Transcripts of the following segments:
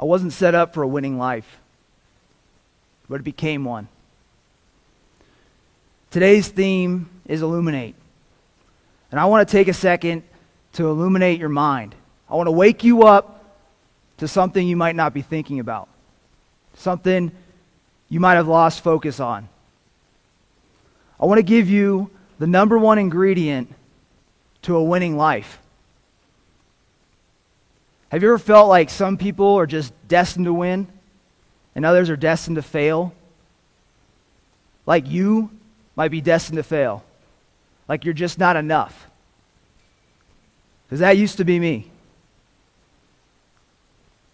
I wasn't set up for a winning life, but it became one. Today's theme is illuminate. And I want to take a second to illuminate your mind. I want to wake you up to something you might not be thinking about, something you might have lost focus on. I want to give you the number one ingredient to a winning life. Have you ever felt like some people are just destined to win and others are destined to fail? Like you might be destined to fail. Like you're just not enough. Because that used to be me.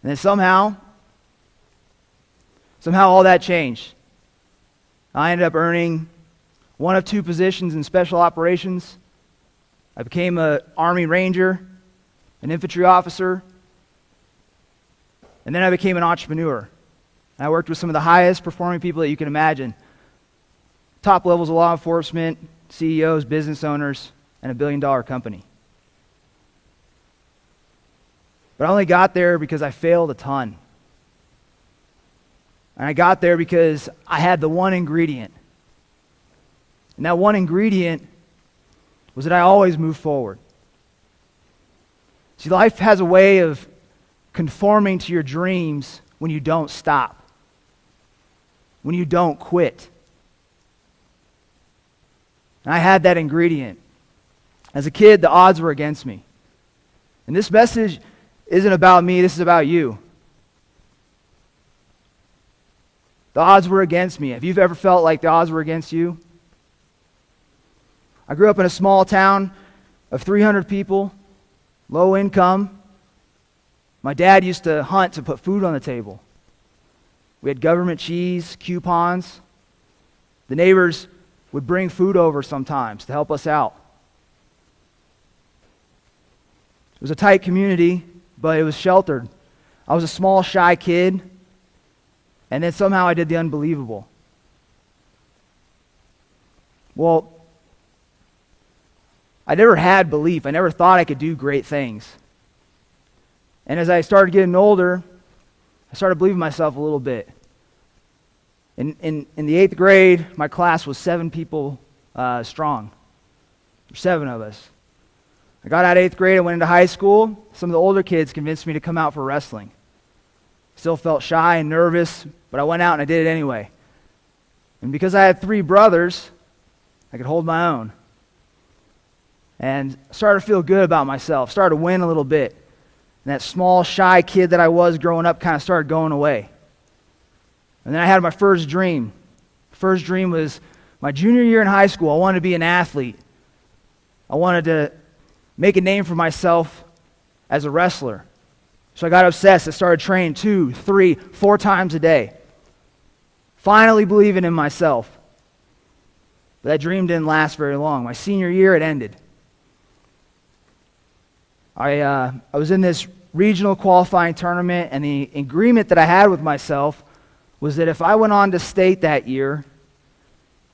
And then somehow all that changed. I ended up earning one of two positions in special operations. I became an Army Ranger, an infantry officer, and then I became an entrepreneur. I worked with some of the highest performing people that you can imagine. Top levels of law enforcement, CEOs, business owners, and a billion-dollar company. But I only got there because I failed a ton. And I got there because I had the one ingredient. And that one ingredient was that I always moved forward. See, life has a way of conforming to your dreams when you don't stop, when you don't quit. And I had that ingredient. As a kid, the odds were against me. And this message isn't about me, this is about you. The odds were against me. Have you ever felt like the odds were against you? I grew up in a small town of 300 people, low income. My dad used to hunt to put food on the table. We had government cheese, coupons. The neighbors would bring food over sometimes to help us out. It was a tight community, but it was sheltered. I was a small, shy kid, and then somehow I did the unbelievable. Well, I never had belief. I never thought I could do great things. And as I started getting older, I started believing myself a little bit. In the 8th grade, my class was 7 people strong. 7 of us. I got out of 8th grade, I went into high school. Some of the older kids convinced me to come out for wrestling. Still felt shy and nervous, but I went out and I did it anyway. And because I had 3 brothers, I could hold my own. And started to feel good about myself, started to win a little bit. And that small, shy kid that I was growing up kind of started going away. And then I had my first dream. First dream was my junior year in high school. I wanted to be an athlete. I wanted to make a name for myself as a wrestler. So I got obsessed. I started training 2, 3, 4 times a day. Finally believing in myself. But that dream didn't last very long. My senior year, it ended. I was in this regional qualifying tournament, and the agreement that I had with myself was that if I went on to state that year,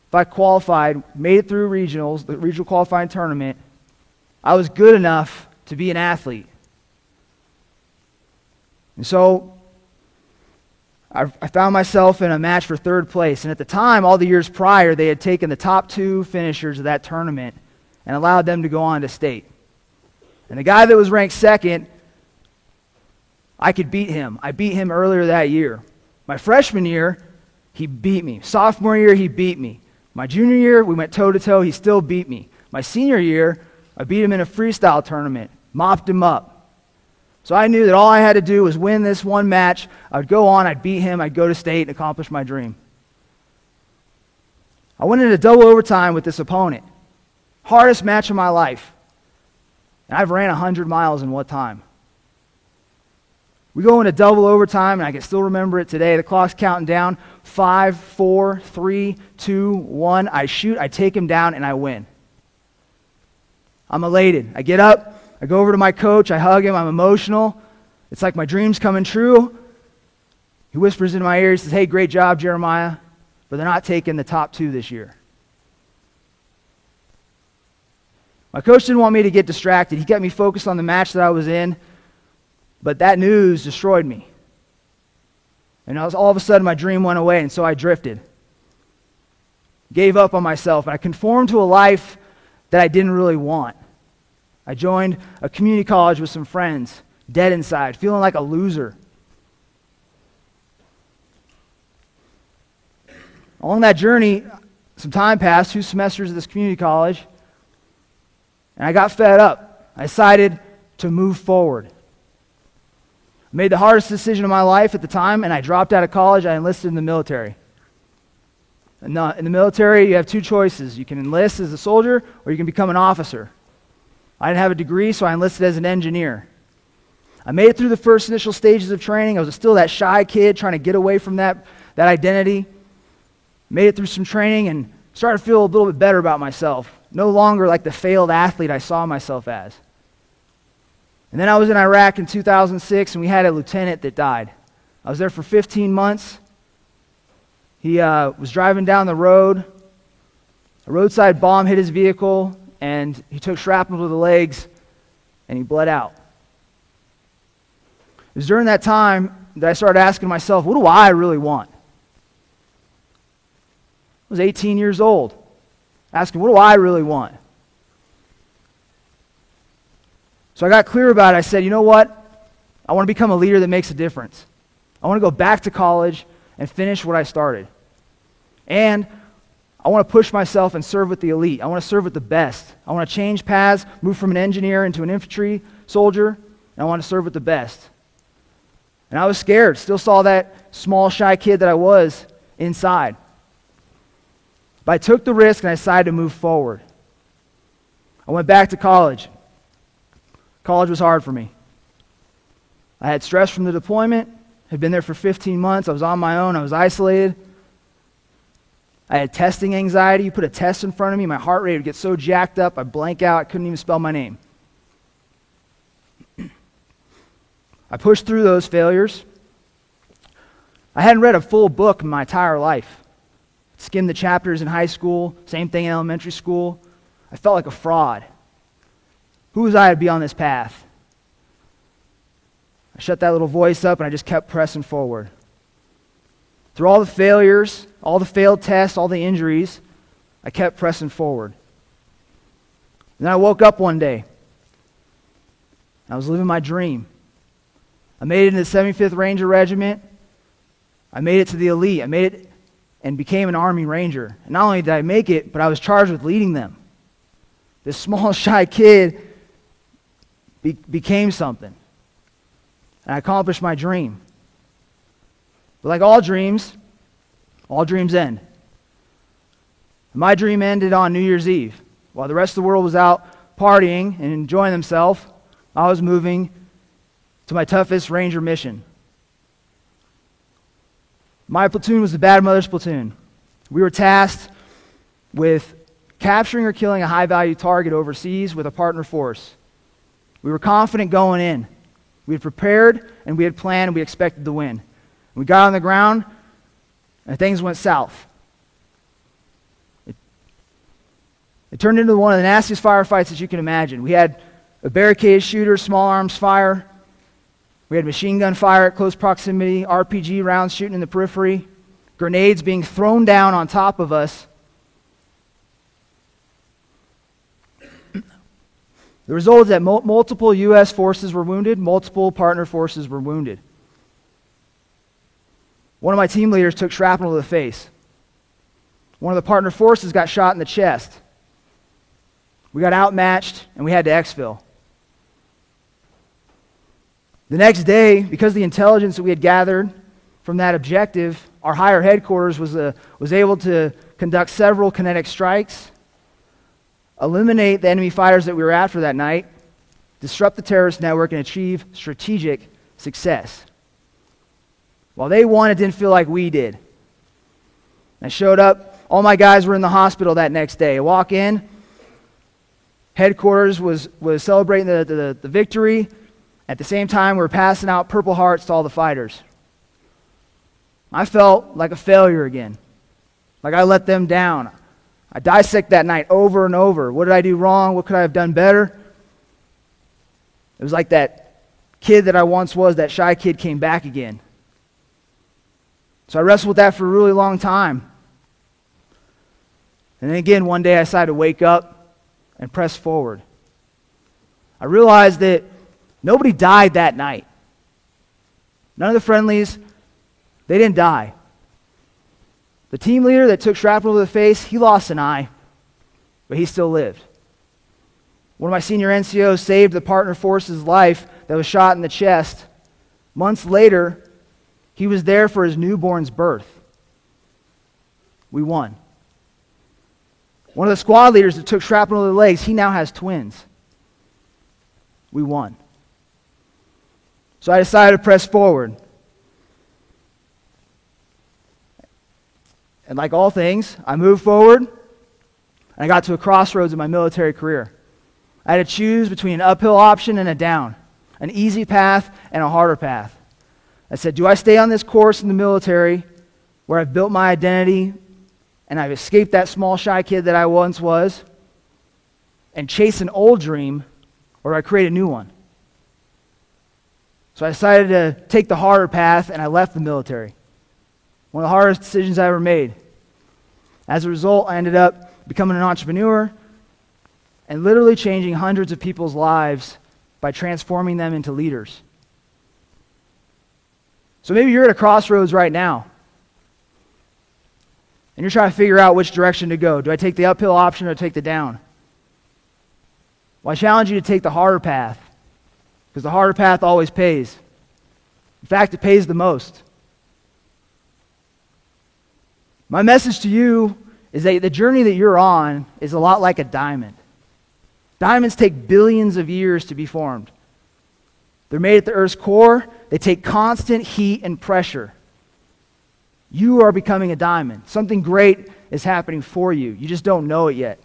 if I qualified, made it through regionals, the regional qualifying tournament, I was good enough to be an athlete. And so I found myself in a match for 3rd place. And at the time, all the years prior, they had taken the top 2 finishers of that tournament and allowed them to go on to state. And the guy that was ranked 2nd, I could beat him. I beat him earlier that year. My freshman year, he beat me. Sophomore year, he beat me. My junior year, we went toe-to-toe. He still beat me. My senior year, I beat him in a freestyle tournament, mopped him up. So I knew that all I had to do was win this one match. I would go on, I'd beat him, I'd go to state and accomplish my dream. I went into double overtime with this opponent. Hardest match of my life. And I've ran 100 miles in what time? We go into double overtime, and I can still remember it today. The clock's counting down. 5, 4, 3, 2, 1. I shoot, I take him down, and I win. I'm elated. I get up, I go over to my coach, I hug him, I'm emotional. It's like my dream's coming true. He whispers into my ear, he says, "Hey, great job, Jeremiah, but they're not taking the top 2 this year." My coach didn't want me to get distracted. He kept me focused on the match that I was in, but that news destroyed me. And all of a sudden, my dream went away, and so I drifted. Gave up on myself, and I conformed to a life that I didn't really want. I joined a community college with some friends, dead inside, feeling like a loser. Along that journey, some time passed, 2 semesters at this community college, and I got fed up. I decided to move forward. I made the hardest decision of my life at the time, and I dropped out of college. I enlisted in the military. In the military, you have 2 choices. You can enlist as a soldier, or you can become an officer. I didn't have a degree, so I enlisted as an engineer. I made it through the first initial stages of training. I was still that shy kid trying to get away from that identity. Made it through some training and started to feel a little bit better about myself. No longer like the failed athlete I saw myself as. And then I was in Iraq in 2006, and we had a lieutenant that died. I was there for 15 months. He was driving down the road. A roadside bomb hit his vehicle, and he took shrapnel to the legs, and he bled out. It was during that time that I started asking myself, what do I really want? I was 18 years old, asking, what do I really want? So I got clear about it. I said, you know what? I want to become a leader that makes a difference. I want to go back to college and finish what I started. And I want to push myself and serve with the elite. I want to serve with the best. I want to change paths, move from an engineer into an infantry soldier, and I want to serve with the best. And I was scared, still saw that small, shy kid that I was inside. But I took the risk and I decided to move forward. I went back to college. College was hard for me. I had stress from the deployment, had been there for 15 months. I was on my own. I was isolated. I had testing anxiety. You put a test in front of me, my heart rate would get so jacked up, I'd blank out. I couldn't even spell my name. I pushed through those failures. I hadn't read a full book in my entire life. Skimmed the chapters in high school, same thing in elementary school. I felt like a fraud. Who was I to be on this path? I shut that little voice up and I just kept pressing forward. Through all the failures, all the failed tests, all the injuries, I kept pressing forward. And then I woke up one day. I was living my dream. I made it into the 75th Ranger Regiment. I made it to the elite. I made it and became an Army Ranger. And not only did I make it, but I was charged with leading them. This small, shy kid became something. And I accomplished my dream. But like all dreams end. My dream ended on New Year's Eve. While the rest of the world was out partying and enjoying themselves, I was moving to my toughest Ranger mission. My platoon was the Bad Mothers platoon. We were tasked with capturing or killing a high-value target overseas with a partner force. We were confident going in. We had prepared, and we had planned, and we expected to win. We got on the ground, and things went south. It turned into one of the nastiest firefights that you can imagine. We had a barricade shooter, small arms fire. We had machine gun fire at close proximity, RPG rounds shooting in the periphery, grenades being thrown down on top of us. The result is that multiple U.S. forces were wounded, multiple partner forces were wounded. One of my team leaders took shrapnel to the face. One of the partner forces got shot in the chest. We got outmatched, and we had to exfil. The next day, because of the intelligence that we had gathered from that objective, our higher headquarters was able to conduct several kinetic strikes, eliminate the enemy fighters that we were after that night, disrupt the terrorist network, and achieve strategic success. While they won, it didn't feel like we did. I showed up, all my guys were in the hospital that next day. I walk in, headquarters was celebrating the victory. At the same time, we were passing out Purple Hearts to all the fighters. I felt like a failure again, like I let them down. I dissect that night over and over. What did I do wrong? What could I have done better? It was like that kid that I once was, that shy kid came back again. So I wrestled with that for a really long time. And then again, one day I decided to wake up and press forward. I realized that nobody died that night. None of the friendlies, they didn't die. The team leader that took shrapnel to the face, he lost an eye, but he still lived. One of my senior NCOs saved the partner force's life that was shot in the chest. Months later, he was there for his newborn's birth. We won. One of the squad leaders that took shrapnel to the legs, he now has twins. We won. So I decided to press forward. And like all things, I moved forward, and I got to a crossroads in my military career. I had to choose between an uphill option and a down, an easy path and a harder path. I said, do I stay on this course in the military where I've built my identity and I've escaped that small, shy kid that I once was and chase an old dream, or do I create a new one? So I decided to take the harder path, and I left the military. One of the hardest decisions I ever made. As a result, I ended up becoming an entrepreneur and literally changing hundreds of people's lives by transforming them into leaders. So maybe you're at a crossroads right now, and you're trying to figure out which direction to go. Do I take the uphill option or take the down? Well, I challenge you to take the harder path, because the harder path always pays. In fact, it pays the most. My message to you is that the journey that you're on is a lot like a diamond. Diamonds take billions of years to be formed. They're made at the Earth's core. They take constant heat and pressure. You are becoming a diamond. Something great is happening for you. You just don't know it yet.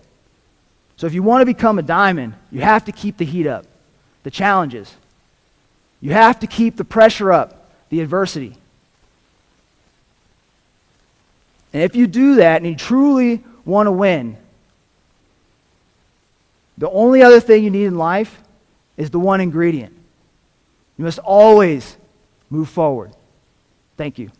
So if you want to become a diamond, you have to keep the heat up, the challenges. You have to keep the pressure up, the adversity. And if you do that and you truly want to win, the only other thing you need in life is the one ingredient. You must always move forward. Thank you.